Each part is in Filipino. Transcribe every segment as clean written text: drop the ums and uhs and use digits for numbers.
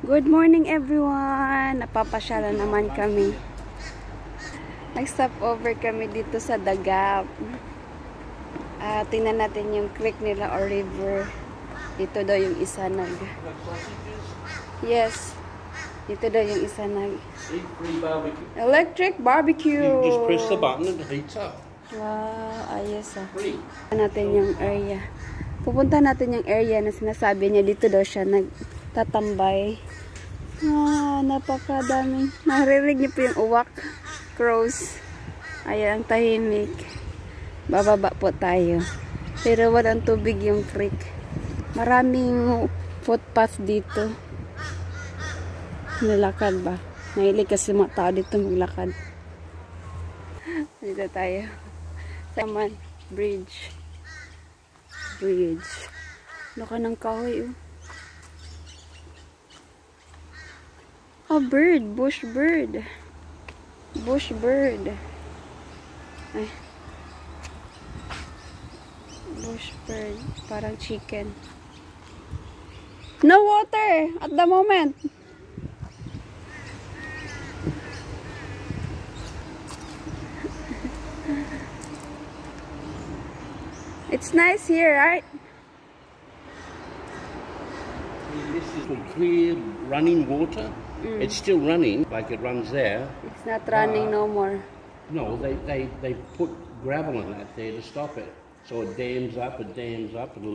Good morning everyone! Napapasyala naman kami. Nag-stop over kami dito sa Dagap. Tingnan natin yung creek nila or river. Dito daw yung isa nag... Yes. Dito daw yung isa nag... Electric barbecue! You just press the button and it heats up. Wow, ayos ah. Natin yung area. Pupunta natin yung area na sinasabi niya. Dito daw siya nagtatambay. Napakadaming. Naririnig niyo po yung uwak. Crows. Ayan, ang tahimik. Bababa po tayo. Pero walang tubig yung creek. Maraming footpath dito. Nalakad ba? Nahilig kasi mga tao dito maglakad. Dito tayo. Saman. Bridge. Bridge. Laka ng kahoy oh. Oh, bird. Bush bird. Bush bird. Ay. Bush bird. Parang chicken. No water at the moment. It's nice here, right? This is clear running water. It's still running, like it runs there. It's not running no more. No, they put gravel in that there to stop it. So it dams up, it'll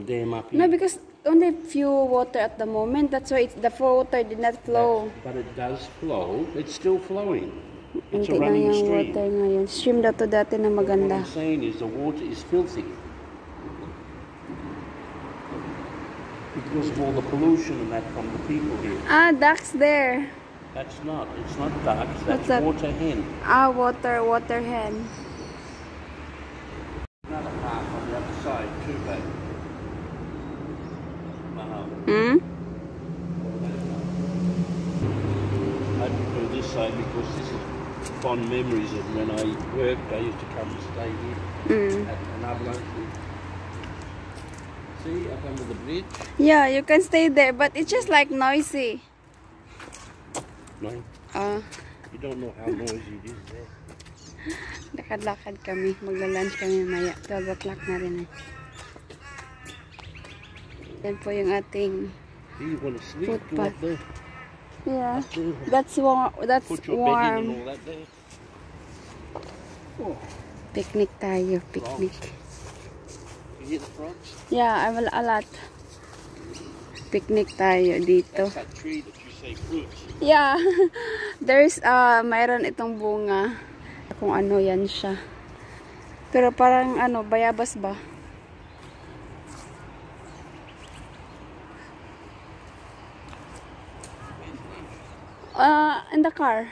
dam up here. No, because only few water at the moment. That's why the water did not flow. But it does flow. It's still flowing. It's a Hindi running na yung stream. water ngayon. Stream daw to dati na What maganda. I'm saying is the water is filthy. Because of all the pollution and that from the people here. Ducks there. That's not. It's not ducks. What's That's that? water hen. Water hen. Another park on the other side too, but. I prefer this side because this is fond memories of when I worked. I used to come and stay here at another. See, up under the bridge. Yeah, you can stay there, but it's just like noisy. No, you don't know how noisy it is there. Lakad-lakad kami. Magla-lunch kami maya. 12 o'clock na rin eh. Yan po yung ating Do you want to sleep? Go footpath. up there. Yeah. Up there. That's warm. That's Put your bed in and warm. all that there. Oh, Picnic tayo. Picnic. you hear the frogs? Yeah, I will a lot. Picnic tayo dito. That's that tree that you say fruits. Yeah. There's mayroon itong bunga. Kung ano yan siya. Pero parang bayabas ba? In the car.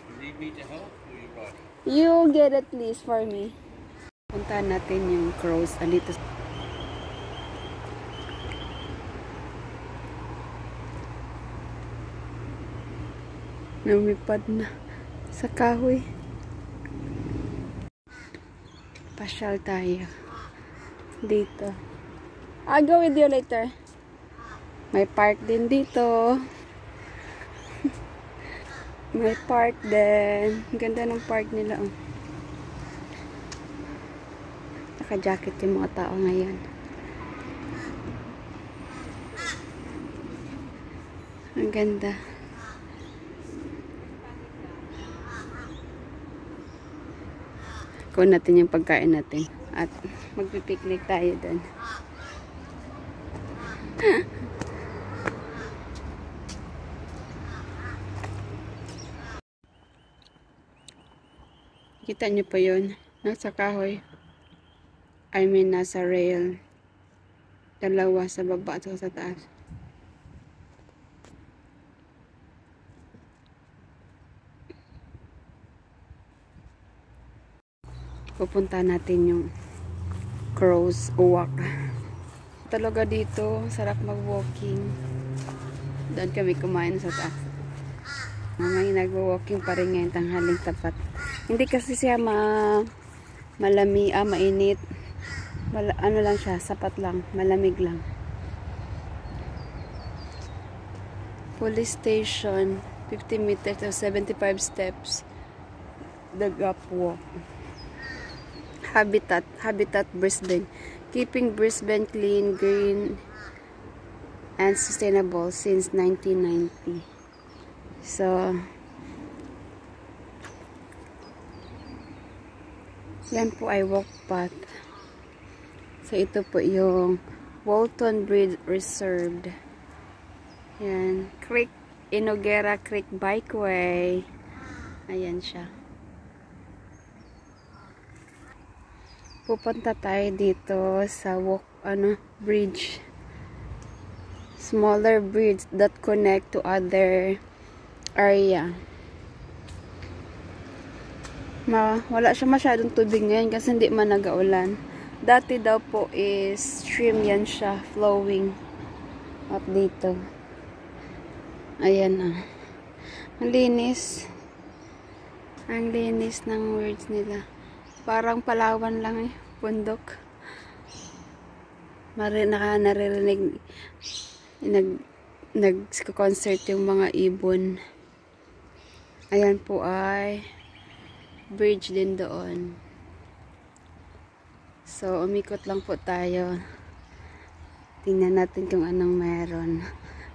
You need me to help or you riding? You get it please for me. Puntahan natin yung crows. Alito. Lumipad na sa kahoy. Pasyal tayo. Dito. I'll go with you later. May park din dito. May park din. Ganda ng park nila. Oh. Naka-jacket yung mga tao ngayon. Ang ganda. Kunin natin yung pagkain natin. At magpipiknik tayo doon. Kita niyo pa yun. Nasa kahoy. I mean, nasa rail. Dalawa sa baba at sa taas. Pupunta natin yung crows uwak. Talaga dito, sarap mag-walking. Doon kami kumain sa taas. May nag-walking pa rin ngayon tanghaling tapat. Hindi kasi siya mainit. Ano lang siya, sapat lang, malamig lang. Police station, 50 meters or 75 steps. The Gap Walk. Habitat Brisbane. Keeping Brisbane clean, green, and sustainable since 1990. So, yan po ay walk path. So, ito po yung Walton Bridge Reserved. Yan. Creek, Inogera Creek Bikeway. Ayan siya. Pupunta tayo dito sa bridge. Smaller bridge that connect to other area. Wala siya masyadong tubig ngayon kasi hindi man nag-aulan. Dati daw po is stream yan siya, flowing up dito. Ayan na. Ang linis. Ang linis ng words nila. Parang Palawan lang eh, bundok. Naririnig nag-concert yung mga ibon. Ayan po ay bridge din doon. So, umikot lang po tayo. Tingnan natin kung anong meron.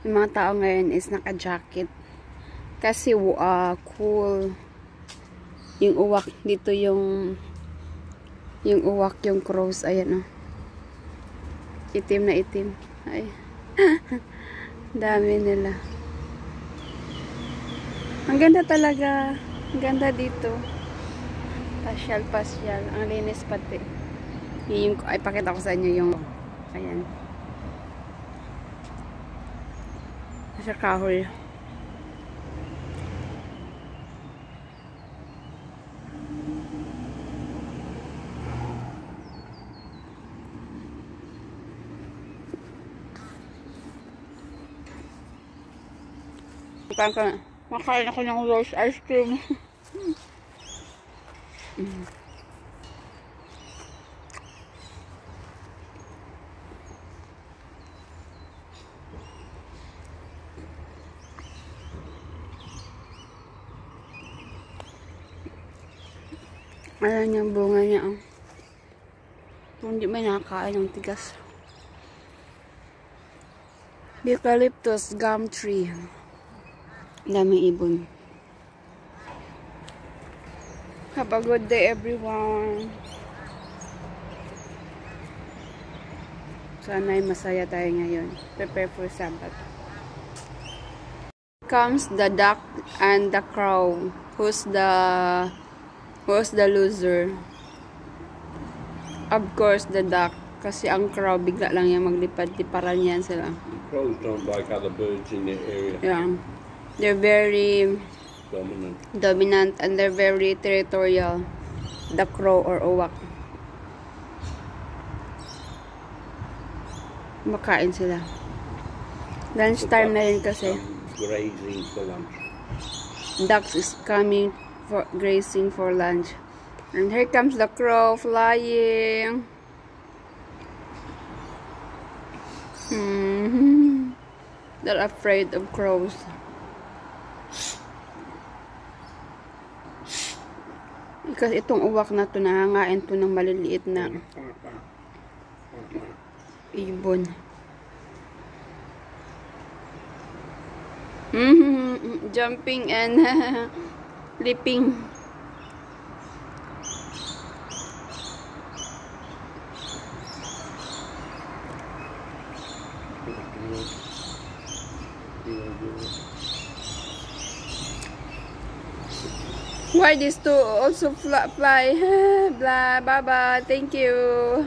Yung mga tao ngayon is naka-jacket. Kasi cool. Yung uwak dito yung uwak yung crows. Ayan o. Itim na itim. Ay. Dami nila. Ang ganda talaga. Ang ganda dito. Pasyal. Ang linis pati. Ay, pakita ko sa inyo yung ayan. Nasa kahoy. Makain ako ng rose ice cream. Ayan yung bunga niya. Kung hindi may nakakain ng tigas. Eucalyptus gum tree. Daming ibon. Have a good day, everyone. Sana'y masaya tayo ngayon. Prepare for Sabbath. Comes the duck and the crow. Who's the loser? Of course, the duck. Kasi ang crow, bigla lang yan maglipad-liparan yan sila. Crows don't like other birds in their area. Yeah. They're very dominant and they're very territorial. The crow or uwak. Makain sila. Lunch time na rin kasi. Grazing for lunch. Ducks is coming for grazing for lunch. And here comes the crow flying. They're afraid of crows. Kasi itong uwak na to, nahangain to ng maliliit na ibon. Jumping and leaping. Why these two also fly? Blah, bye bye. Thank you.